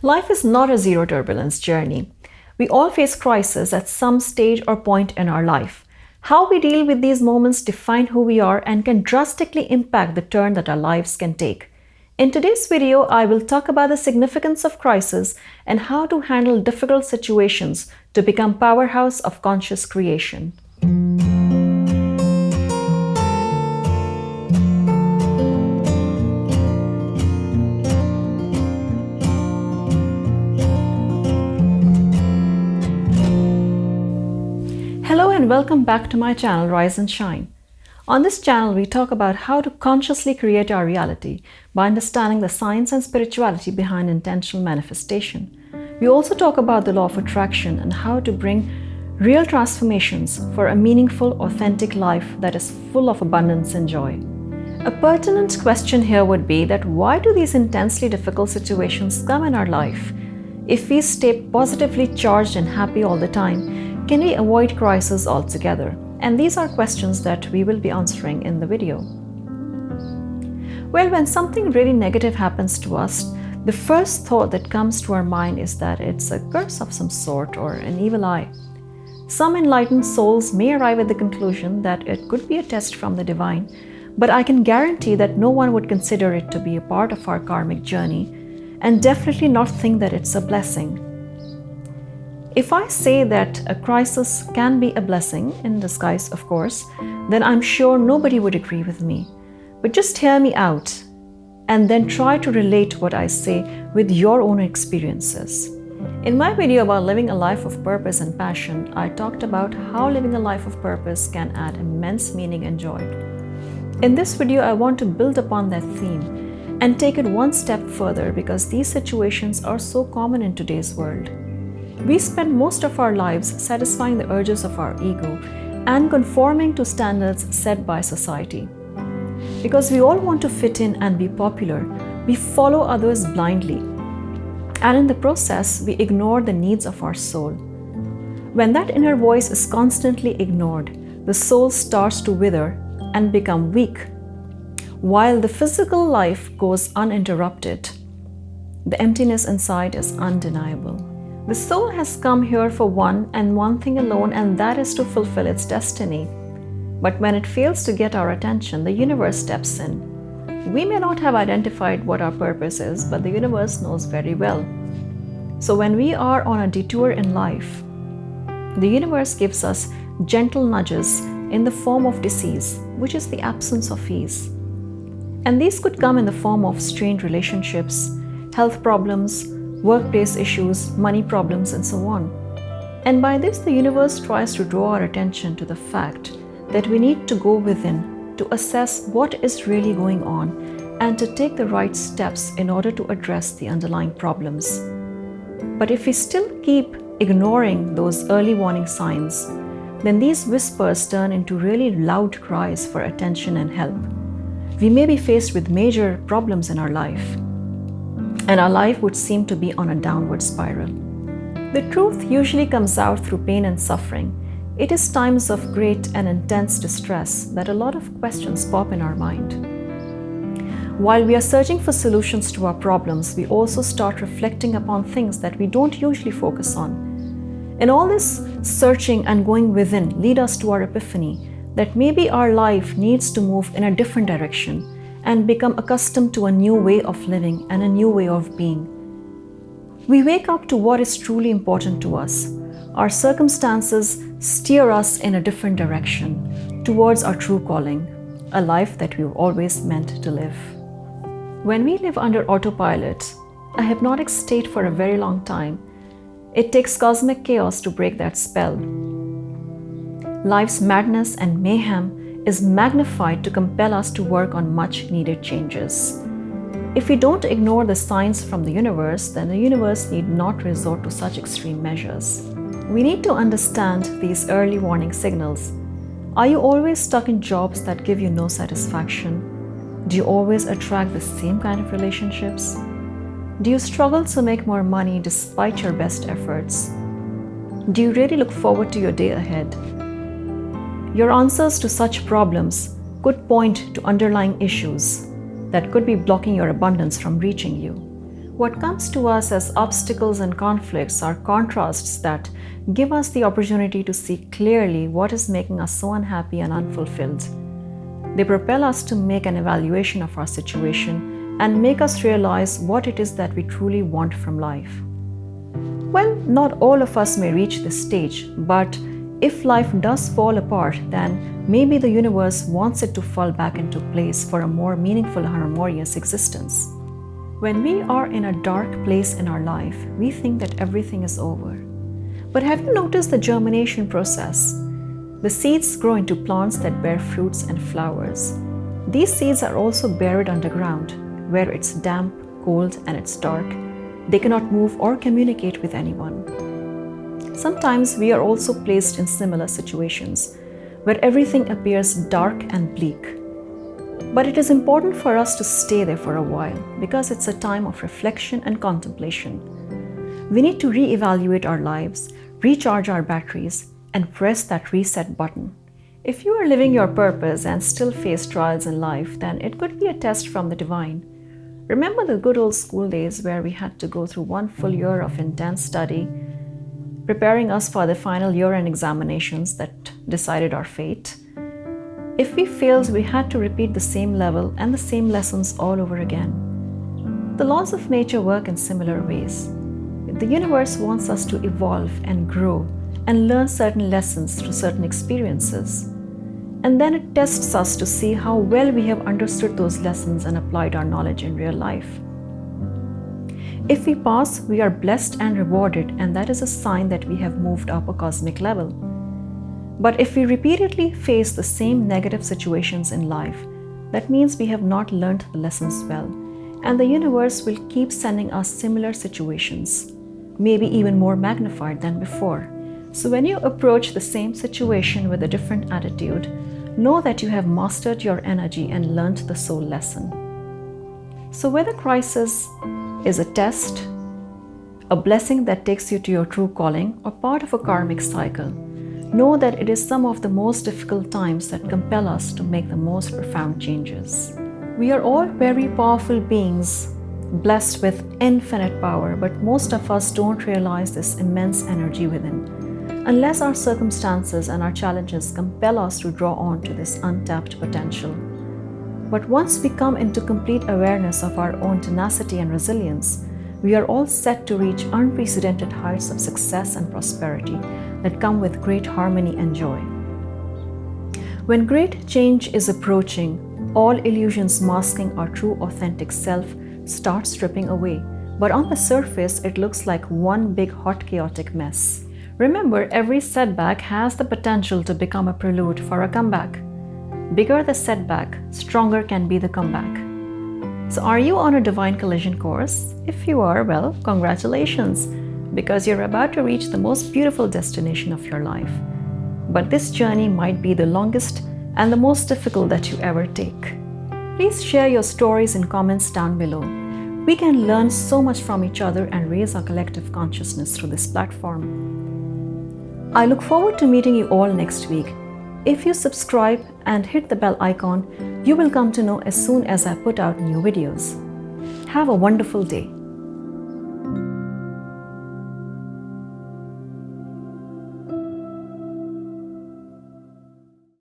Life is not a zero turbulence journey. We all face crises at some stage or point in our life. How we deal with these moments define who we are and can drastically impact the turn that our lives can take. In today's video, I will talk about the significance of crisis and how to handle difficult situations to become powerhouse of conscious creation. Hello and welcome back to my channel Rise and Shine. On this channel, we talk about how to consciously create our reality by understanding the science and spirituality behind intentional manifestation. We also talk about the law of attraction and how to bring real transformations for a meaningful, authentic life that is full of abundance and joy. A pertinent question here would be that why do these intensely difficult situations come in our life? If we stay positively charged and happy all the time, can we avoid crisis altogether? And these are questions that we will be answering in the video. Well, when something really negative happens to us, the first thought that comes to our mind is that it's a curse of some sort or an evil eye. Some enlightened souls may arrive at the conclusion that it could be a test from the divine, but I can guarantee that no one would consider it to be a part of our karmic journey and definitely not think that it's a blessing. If I say that a crisis can be a blessing, in disguise of course, then I'm sure nobody would agree with me. But just hear me out and then try to relate what I say with your own experiences. In my video about living a life of purpose and passion, I talked about how living a life of purpose can add immense meaning and joy. In this video, I want to build upon that theme and take it one step further because these situations are so common in today's world. We spend most of our lives satisfying the urges of our ego and conforming to standards set by society. Because we all want to fit in and be popular, we follow others blindly. And in the process, we ignore the needs of our soul. When that inner voice is constantly ignored, the soul starts to wither and become weak. While the physical life goes uninterrupted, the emptiness inside is undeniable. The soul has come here for one and one thing alone, and that is to fulfill its destiny. But when it fails to get our attention, the universe steps in. We may not have identified what our purpose is, but the universe knows very well. So when we are on a detour in life, the universe gives us gentle nudges in the form of disease, which is the absence of ease. And these could come in the form of strained relationships, health problems, workplace issues, money problems, and so on. And by this, the universe tries to draw our attention to the fact that we need to go within to assess what is really going on and to take the right steps in order to address the underlying problems. But if we still keep ignoring those early warning signs, then these whispers turn into really loud cries for attention and help. We may be faced with major problems in our life, and our life would seem to be on a downward spiral. The truth usually comes out through pain and suffering. It is times of great and intense distress that a lot of questions pop in our mind. While we are searching for solutions to our problems, we also start reflecting upon things that we don't usually focus on. And all this searching and going within lead us to our epiphany that maybe our life needs to move in a different direction and become accustomed to a new way of living and a new way of being. We wake up to what is truly important to us. Our circumstances steer us in a different direction towards our true calling, a life that we've always meant to live. When we live under autopilot, a hypnotic state for a very long time, it takes cosmic chaos to break that spell. Life's madness and mayhem is magnified to compel us to work on much needed changes. If we don't ignore the signs from the universe, then the universe need not resort to such extreme measures. We need to understand these early warning signals. Are you always stuck in jobs that give you no satisfaction? Do you always attract the same kind of relationships? Do you struggle to make more money despite your best efforts? Do you really look forward to your day ahead? Your answers to such problems could point to underlying issues that could be blocking your abundance from reaching you. What comes to us as obstacles and conflicts are contrasts that give us the opportunity to see clearly what is making us so unhappy and unfulfilled. They propel us to make an evaluation of our situation and make us realize what it is that we truly want from life. Well, not all of us may reach this stage, but if life does fall apart, then maybe the universe wants it to fall back into place for a more meaningful, harmonious existence. When we are in a dark place in our life, we think that everything is over. But have you noticed the germination process? The seeds grow into plants that bear fruits and flowers. These seeds are also buried underground, where it's damp, cold, and it's dark. They cannot move or communicate with anyone. Sometimes we are also placed in similar situations, where everything appears dark and bleak. But it is important for us to stay there for a while, because it's a time of reflection and contemplation. We need to re-evaluate our lives, recharge our batteries, and press that reset button. If you are living your purpose and still face trials in life, then it could be a test from the divine. Remember the good old school days where we had to go through one full year of intense study, preparing us for the final year-end examinations that decided our fate? If we failed, we had to repeat the same level and the same lessons all over again. The laws of nature work in similar ways. The universe wants us to evolve and grow and learn certain lessons through certain experiences. And then it tests us to see how well we have understood those lessons and applied our knowledge in real life. If we pass, we are blessed and rewarded, and that is a sign that we have moved up a cosmic level. But if we repeatedly face the same negative situations in life, that means we have not learned the lessons well, and the universe will keep sending us similar situations, maybe even more magnified than before. So when you approach the same situation with a different attitude, know that you have mastered your energy and learned the soul lesson. So whether crisis is a test, a blessing that takes you to your true calling, or part of a karmic cycle, know that it is some of the most difficult times that compel us to make the most profound changes. We are all very powerful beings, blessed with infinite power, but most of us don't realize this immense energy within, unless our circumstances and our challenges compel us to draw on to this untapped potential. But once we come into complete awareness of our own tenacity and resilience, we are all set to reach unprecedented heights of success and prosperity that come with great harmony and joy. When great change is approaching, all illusions masking our true authentic self start stripping away, but on the surface it looks like one big hot chaotic mess. Remember, every setback has the potential to become a prelude for a comeback. Bigger the setback, stronger can be the comeback. So are you on a divine collision course? If you are, well, congratulations, because you're about to reach the most beautiful destination of your life. But this journey might be the longest and the most difficult that you ever take. Please share your stories in comments down below. We can learn so much from each other and raise our collective consciousness through this platform. I look forward to meeting you all next week. If you subscribe and hit the bell icon, you will come to know as soon as I put out new videos. Have a wonderful day.